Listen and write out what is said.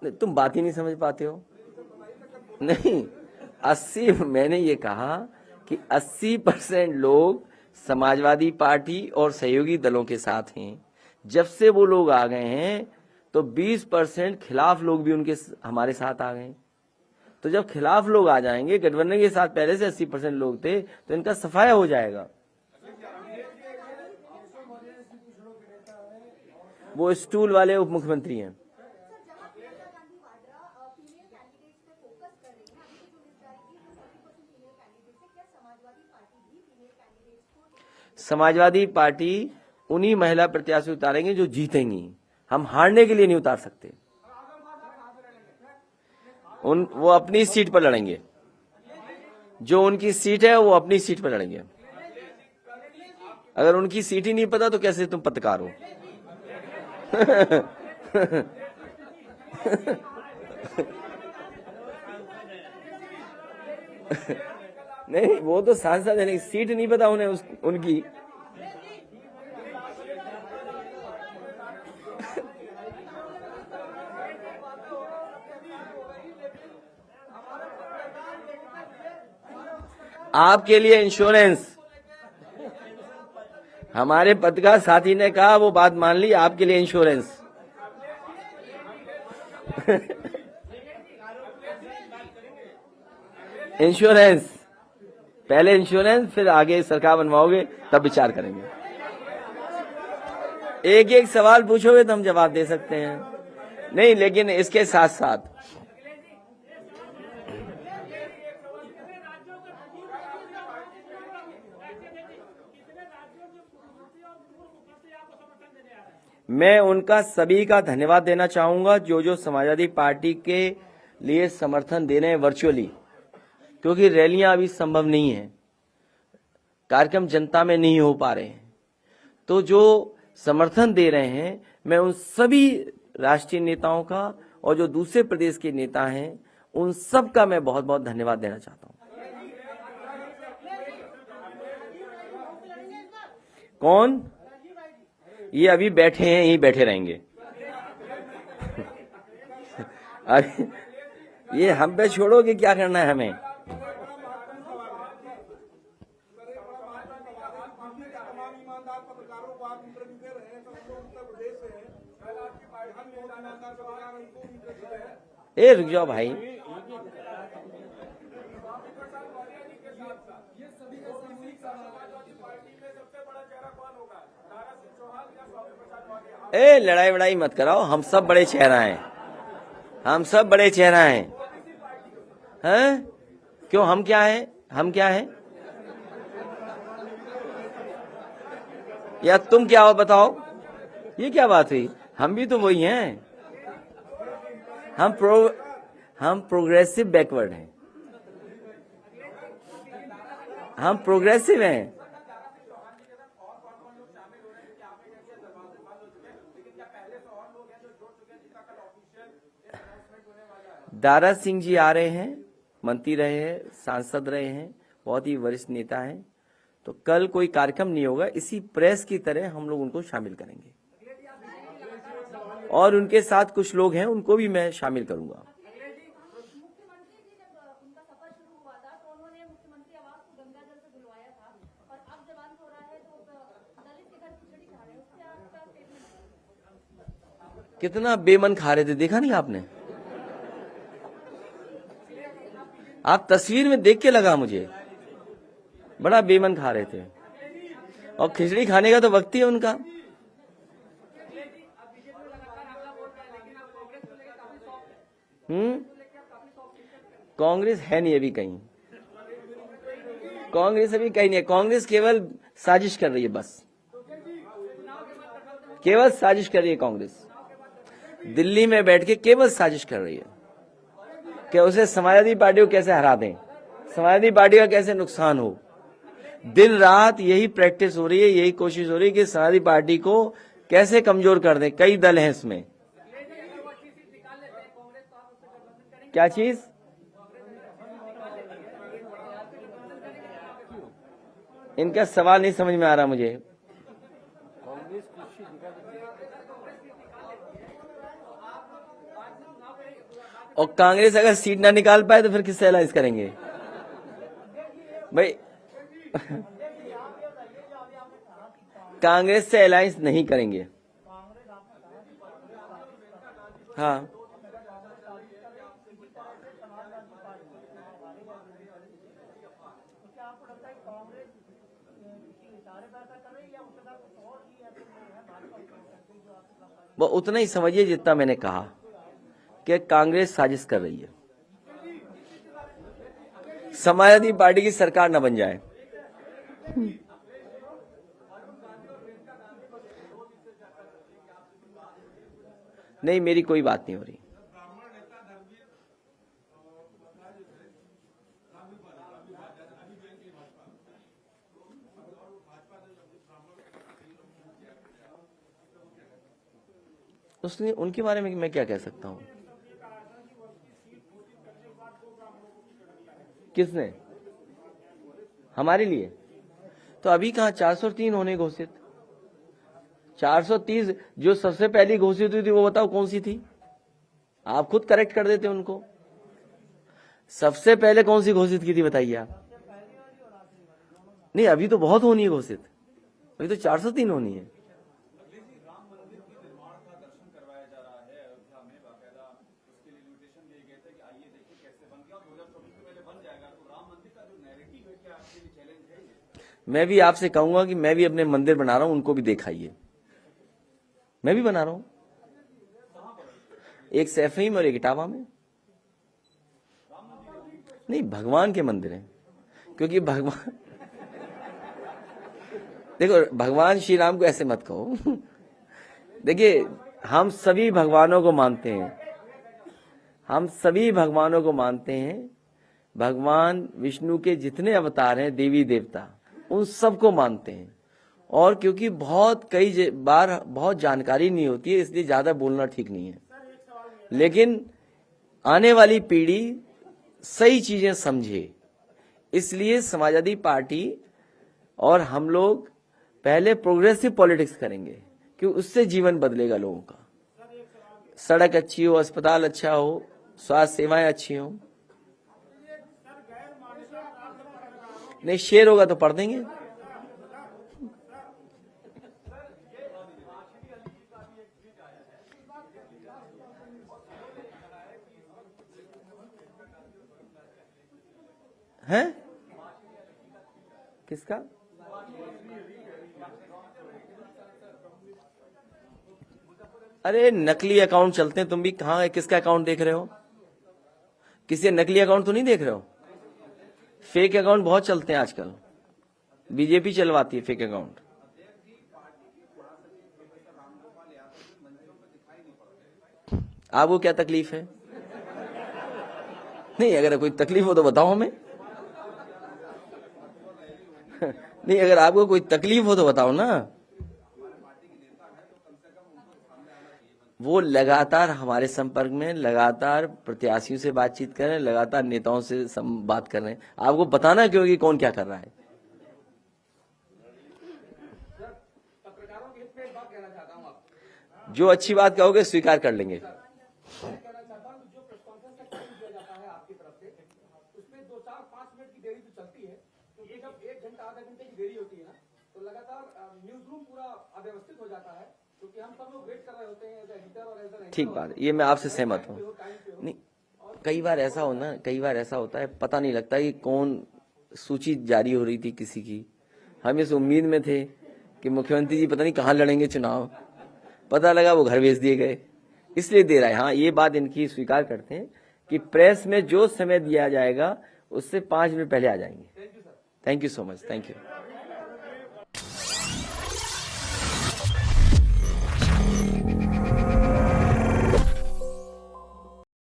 तुम बात ही नहीं समझ पाते हो। नहीं, 80, मैंने ये कहा कि 80% लोग समाजवादी पार्टी और सहयोगी दलों के साथ हैं। जब से वो लोग आ गए हैं तो 20% खिलाफ लोग भी उनके हमारे साथ आ गए। तो जब खिलाफ लोग आ जाएंगे, गठबंधन के साथ पहले से 80% लोग थे, तो इनका सफाया हो जाएगा। वो स्टूल वाले उप मुख्यमंत्री हैं। समाजवादी पार्टी उन्हीं महिला प्रत्याशी उतारेंगे जो जीतेंगी। हम हारने के लिए नहीं उतार सकते। वो अपनी सीट पर लड़ेंगे, जो उनकी सीट है वो अपनी सीट पर लड़ेंगे। अगर उनकी सीट ही नहीं पता तो कैसे तुम पत्रकार हो? नहीं, वो तो सांसद है, सीट नहीं पता उन्हें उनकी। आपके लिए इंश्योरेंस, हमारे पत्रकार साथी ने कहा, वो बात मान ली। आपके लिए इंश्योरेंस। इंश्योरेंस, पहले इंश्योरेंस, फिर आगे सरकार बनवाओगे तब विचार करेंगे। एक एक सवाल पूछोगे तो हम जवाब दे सकते हैं। नहीं, लेकिन इसके साथ साथ मैं उनका सभी का धन्यवाद देना चाहूंगा जो समाजवादी पार्टी के लिए समर्थन दे रहे हैं वर्चुअली, क्योंकि रैलियां अभी संभव नहीं है, कार्यक्रम जनता में नहीं हो पा रहे हैं। तो जो समर्थन दे रहे हैं, मैं उन सभी राष्ट्रीय नेताओं का और जो दूसरे प्रदेश के नेता हैं उन सब का मैं बहुत बहुत धन्यवाद देना चाहता हूं। कौन? ये अभी बैठे हैं, यहीं बैठे रहेंगे। अरे ये हम पे छोड़ो कि क्या करना है हमें। ए रुक जाओ भाई, ए लड़ाई वड़ाई मत कराओ। हम सब बड़े चेहरा हैं, हम सब बड़े चेहरा हैं। हैं? क्यों, हम क्या हैं? हम क्या हैं? या तुम क्या हो बताओ? ये क्या बात हुई? हम भी तो वही हैं। हम प्रोग्रेसिव बैकवर्ड हैं, हम प्रोग्रेसिव हैं। दारा सिंह जी आ रहे हैं, मंत्री रहे हैं, सांसद रहे हैं, बहुत ही वरिष्ठ नेता हैं। तो कल कोई कार्यक्रम नहीं होगा, इसी प्रेस की तरह हम लोग उनको शामिल करेंगे, और उनके साथ कुछ लोग हैं उनको भी मैं शामिल करूंगा। कितना बेमन खा रहे थे, देखा नहीं आपने? आप तस्वीर में देख के लगा मुझे, बड़ा बेमन खा रहे थे। और खिचड़ी खाने का तो वक्त ही है उनका। कांग्रेस है नहीं अभी कहीं, कांग्रेस अभी कहीं नहीं है। कांग्रेस केवल साजिश कर रही है, बस केवल साजिश कर रही है। कांग्रेस दिल्ली में बैठ के केवल साजिश कर रही है कि उसे समाजवादी पार्टी को कैसे हरा दें, समाजवादी पार्टी का कैसे नुकसान हो। दिन रात यही प्रैक्टिस हो रही है, यही कोशिश हो रही है कि समाजवादी पार्टी को कैसे कमजोर कर दें। कई दल हैं इसमें। क्या चीज? इनका सवाल नहीं समझ में आ रहा मुझे। और कांग्रेस अगर सीट ना निकाल पाए तो फिर किससे अलायंस करेंगे भाई? कांग्रेस से अलायंस नहीं करेंगे। हाँ, वो उतना ही समझिए जितना मैंने कहा कि कांग्रेस साजिश कर रही है, समाजवादी पार्टी की सरकार न बन जाए। नहीं, मेरी कोई बात नहीं हो रही। उसने उनके बारे में मैं क्या कह सकता हूं? किसने? हमारे लिए तो अभी कहां 403 होने घोषित। 430 जो सबसे पहली घोषित हुई थी वो बताओ कौन सी थी? आप खुद करेक्ट कर देते उनको। सबसे पहले कौन सी घोषित की थी बताइए आप? नहीं, अभी तो बहुत होनी है घोषित, अभी तो 403 होनी है। मैं भी आपसे कहूंगा कि मैं भी अपने मंदिर बना रहा हूं, उनको भी दिखाइए। मैं भी बना रहा हूं, एक सैफई में और एक इटावा में। नहीं, भगवान के मंदिर हैं, क्योंकि भगवान देखो, भगवान श्री राम को ऐसे मत कहो। देखिए, हम सभी भगवानों को मानते हैं, हम सभी भगवानों को मानते हैं। भगवान विष्णु के जितने अवतार हैं, देवी देवता, उन सबको मानते हैं। और क्योंकि कई बार बहुत जानकारी नहीं होती है, इसलिए ज्यादा बोलना ठीक नहीं है। लेकिन आने वाली पीढ़ी सही चीजें समझे, इसलिए समाजवादी पार्टी और हम लोग पहले प्रोग्रेसिव पॉलिटिक्स करेंगे, कि उससे जीवन बदलेगा लोगों का। सड़क अच्छी हो, अस्पताल अच्छा हो, स्वास्थ्य सेवाएं अच्छी हो। नहीं, शेर होगा तो पढ़ देंगे। हैं? किसका? अरे नकली अकाउंट चलते हैं, तुम भी कहाँ है? किसका अकाउंट देख रहे हो? किसी नकली अकाउंट तो नहीं देख रहे हो? फेक अकाउंट बहुत चलते हैं आजकल, बीजेपी चलवाती है फेक अकाउंट। आपको क्या तकलीफ है? नहीं, अगर कोई तकलीफ हो तो बताओ हमें। नहीं, अगर आपको कोई तकलीफ हो तो बताओ ना। वो लगातार हमारे संपर्क में, लगातार प्रत्याशियों से बातचीत कर रहे हैं, लगातार नेताओं से बात कर रहे हैं। आपको बताना क्यों कि कौन क्या कर रहा है। जो अच्छी बात कहोगे स्वीकार कर लेंगे। ठीक बात है, ये मैं आपसे सहमत हूँ। नहीं, कई बार ऐसा होता है, पता नहीं लगता कि कौन सूची जारी हो रही थी किसी की। हम इस उम्मीद में थे कि मुख्यमंत्री जी पता नहीं कहाँ लड़ेंगे चुनाव, पता लगा वो घर भेज दिए गए, इसलिए दे रहा है। हाँ, ये बात इनकी स्वीकार करते हैं कि प्रेस में जो समय दिया जाएगा उससे 5 मिनट पहले आ जाएंगे। Thank you so much, thank you.